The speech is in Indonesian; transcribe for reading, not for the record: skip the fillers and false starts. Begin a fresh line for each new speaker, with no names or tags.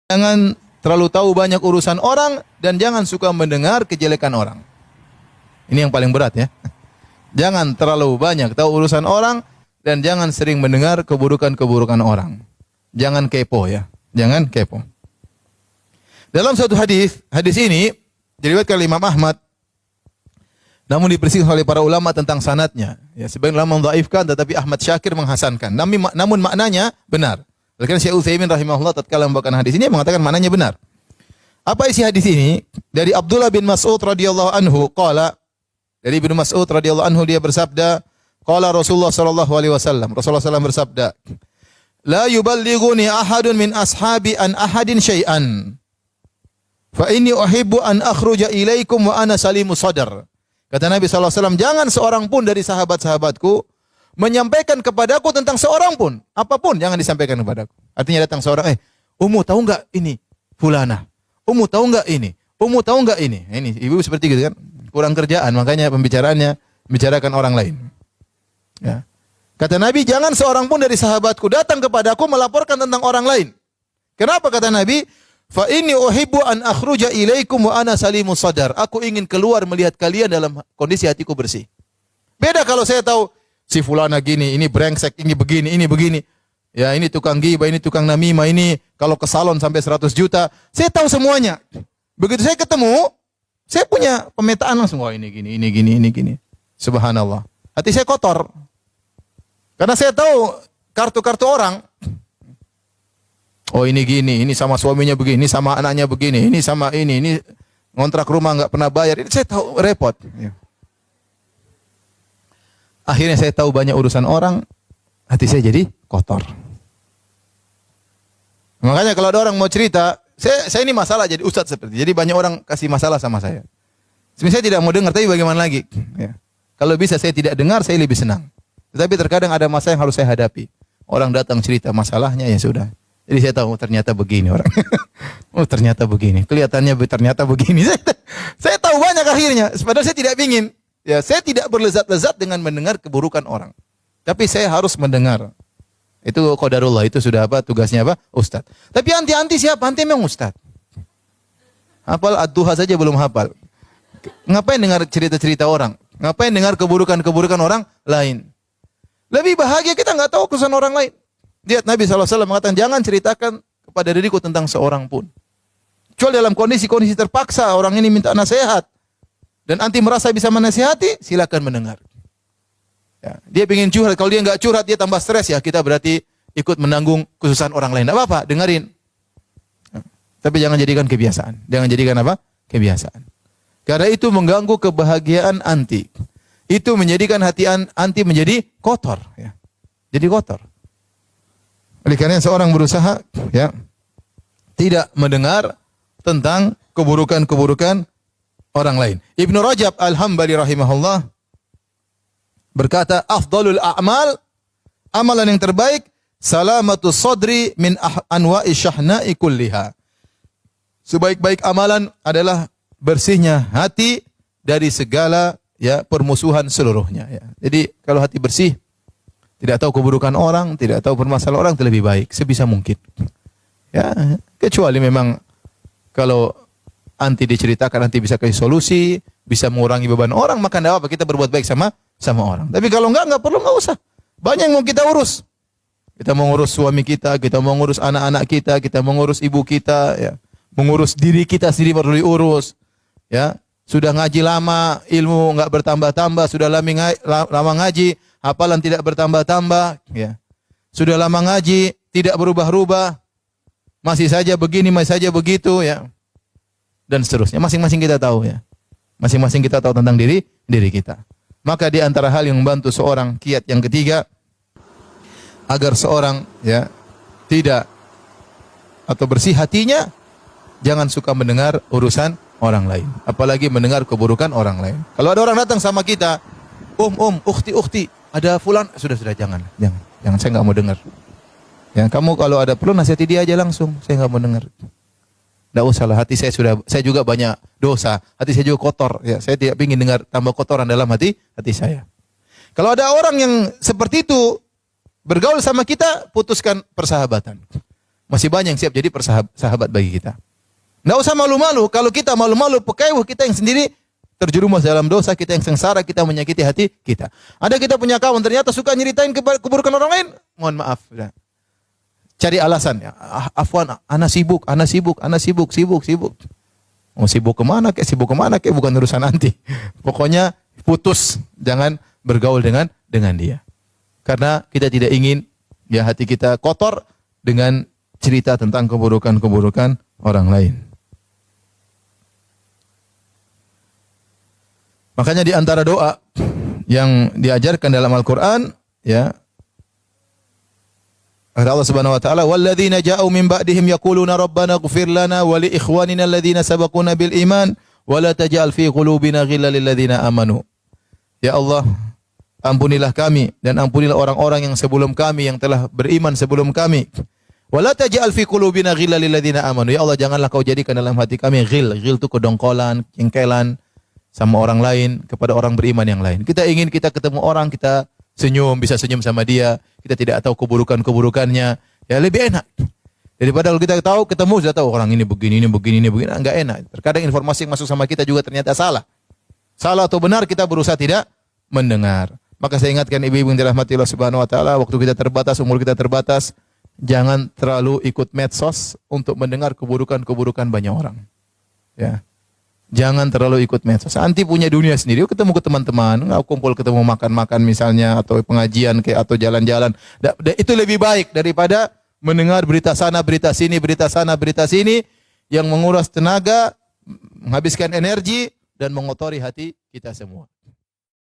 Jangan terlalu tahu banyak urusan orang dan jangan suka mendengar kejelekan orang. Ini yang paling berat ya. Jangan terlalu banyak tahu urusan orang dan jangan sering mendengar keburukan-keburukan orang. Jangan kepo ya. Jangan kepo. Dalam suatu hadis ini diriwayatkan oleh Imam Ahmad, namun dipersihkan oleh para ulama tentang sanadnya. Ya, sebagian ulama mendhaifkan, tetapi Ahmad Syakir menghasankan. Namun maknanya benar. Oleh karena Syekh Utsaimin rahimahullah tatkala membawakan hadis ini mengatakan maknanya benar. Apa isi hadis ini? Dari Abdullah bin Mas'ud radhiyallahu anhu qala, dari Ibnu Mas'ud radhiyallahu anhu dia bersabda, qala Rasulullah sallallahu alaihi wasallam. Rasulullah sallallahu bersabda, "La yuballighuni ahadun min ashabi an ahadin syai'an. Fa inni uhibbu an akhruja ilaikum wa ana salimu sadar." Kata Nabi sallallahu alaihi wasallam, jangan seorang pun dari sahabat-sahabatku menyampaikan kepadaku tentang seorang pun, apapun jangan disampaikan kepadaku. Artinya datang seorang, Ummu tahu enggak ini fulana? Ummu tahu enggak ini? Ummu tahu enggak ini? Ini ibu seperti gitu kan, kurang kerjaan, makanya pembicaraannya membicarakan orang lain. Ya. Kata Nabi, jangan seorang pun dari sahabatku datang kepadaku melaporkan tentang orang lain. Kenapa kata Nabi? Fa inni uhibbu an akhruja ilaikum wa ana salimus sadar. Aku ingin keluar melihat kalian dalam kondisi hatiku bersih. Beda kalau saya tahu si fulana gini, ini brengsek, ini begini. Ya, ini tukang ghibah, ini tukang namimah, ini kalau ke salon sampai 100 juta. Saya tahu semuanya. Begitu saya ketemu, saya punya pemetaan langsung, oh ini gini. Subhanallah. Hati saya kotor. Karena saya tahu kartu-kartu orang. Oh ini gini, ini sama suaminya begini, ini sama anaknya begini, ini sama ini ngontrak rumah enggak pernah bayar. Ini saya tahu repot. Ya. Akhirnya saya tahu banyak urusan orang, hati saya jadi kotor. Makanya kalau ada orang mau cerita, saya ini masalah jadi ustadz seperti. Jadi banyak orang kasih masalah sama saya. Sebenarnya saya tidak mau dengar, tapi bagaimana lagi? Ya. Kalau bisa saya tidak dengar, saya lebih senang. Tetapi terkadang ada masalah yang harus saya hadapi. Orang datang cerita masalahnya, ya sudah. Jadi saya tahu ternyata begini orang. Oh ternyata begini. Kelihatannya ternyata begini. Saya tahu banyak akhirnya. Padahal saya tidak ingin. Ya, saya tidak berlezat-lezat dengan mendengar keburukan orang. Tapi saya harus mendengar. Itu qadarullah. Itu sudah apa? Tugasnya apa? Ustadz. Tapi anti siapa? Anti memang ustadz. Hafal ad-duha saja belum hafal. Ngapain dengar cerita-cerita orang? Ngapain dengar keburukan-keburukan orang lain? Lebih bahagia kita nggak tahu kesan orang lain. Lihat Nabi SAW mengatakan, jangan ceritakan kepada diriku tentang seorang pun. Kecuali dalam kondisi-kondisi terpaksa, orang ini minta nasihat. Dan anti merasa bisa menasihati, silakan mendengar. Ya, dia ingin curhat, kalau dia nggak curhat, dia tambah stres ya, kita berarti ikut menanggung kesusahan orang lain. Tidak apa-apa, dengerin. Tapi jangan jadikan kebiasaan. Jangan jadikan apa? Kebiasaan. Karena itu mengganggu kebahagiaan anti. Itu menjadikan hati anti menjadi kotor. Ya. Jadi kotor. Oleh karena seorang berusaha ya tidak mendengar tentang keburukan-keburukan orang lain. Ibnu Rajab Al-Hambali rahimahullah berkata, afdalul a'mal, amalan yang terbaik, salamatus sadri min anwa'i syahna'i kulliha. Sebaik-baik amalan adalah bersihnya hati dari segala ya permusuhan seluruhnya ya. Jadi kalau hati bersih, tidak tahu keburukan orang, tidak tahu permasalahan orang, itu lebih baik sebisa mungkin. Ya, kecuali memang kalau anti diceritakan, nanti bisa kasih solusi, bisa mengurangi beban orang, maka tidak apa, kita berbuat baik sama orang. Tapi kalau enggak perlu, enggak usah. Banyak yang mau kita urus. Kita mau ngurus suami kita mau ngurus anak-anak kita mau ngurus ibu kita, ya. Mengurus diri kita sendiri perlu diurus. Ya, sudah ngaji lama, ilmu enggak bertambah-tambah, sudah lama ngaji, hafalan tidak bertambah-tambah, ya. Sudah lama ngaji, tidak berubah-ubah, masih saja begini, masih saja begitu, ya. Dan seterusnya. Masing-masing kita tahu, ya. Masing-masing kita tahu tentang diri kita. Maka di antara hal yang membantu seorang kiat yang ketiga, agar seorang ya tidak atau bersih hatinya, jangan suka mendengar urusan orang lain, apalagi mendengar keburukan orang lain. Kalau ada orang datang sama kita, ukhti, ada fulan, sudah jangan, saya nggak mau dengar. Ya, kamu kalau ada perlu nasihati dia aja langsung, saya nggak mau dengar. Nggak usah lah, hati saya juga banyak dosa, hati saya juga kotor. Ya, saya tidak ingin dengar tambah kotoran dalam hati saya. Kalau ada orang yang seperti itu bergaul sama kita, putuskan persahabatan. Masih banyak yang siap jadi sahabat bagi kita. Nggak usah malu-malu. Kalau kita malu-malu, pekewuh kita yang sendiri terjerumus dalam dosa, kita yang sengsara, kita menyakiti hati kita. Ada kita punya kawan ternyata suka nyeritain keburukan orang lain. Mohon maaf. Ya. Cari alasan. Ya. Afwan, ana sibuk. Mau sibuk kemana kek, bukan urusan nanti. Pokoknya putus, jangan bergaul dengan dia. Karena kita tidak ingin ya hati kita kotor dengan cerita tentang keburukan-keburukan orang lain. Makanya di antara doa yang diajarkan dalam Al-Qur'an ya Allah Subhanahu wa taala walladzina ja'u min ba'dihim yaquluna rabbana ighfir lana wa li ikhwanina alladzina sabaquna bil iman wa la taj'al fi qulubina ghillan lil ladzina amanu. Ya Allah, ampunilah kami dan ampunilah orang-orang yang sebelum kami yang telah beriman sebelum kami. Wa la taj'al fi qulubina ghillan lil ladzina amanu. Ya Allah, janganlah kau jadikan dalam hati kami ghil itu kedongkolan, jengkelan sama orang lain kepada orang beriman yang lain. Kita ingin kita ketemu orang, kita senyum, bisa senyum sama dia, kita tidak tahu keburukan-keburukannya, ya lebih enak. Daripada kalau kita tahu, ketemu sudah tahu orang ini begini, enggak enak. Terkadang informasi yang masuk sama kita juga ternyata salah. Salah atau benar kita berusaha tidak mendengar. Maka saya ingatkan ibu-ibu yang dirahmati Allah Subhanahu wa taala, waktu kita terbatas, umur kita terbatas, jangan terlalu ikut medsos untuk mendengar keburukan-keburukan banyak orang. Ya. Jangan terlalu ikut medsos. Anti punya dunia sendiri. Ketemu ke teman-teman, kumpul ketemu makan-makan misalnya atau pengajian kayak atau jalan-jalan. Itu lebih baik daripada mendengar berita sana, berita sini, berita sana, berita sini yang menguras tenaga, menghabiskan energi dan mengotori hati kita semua.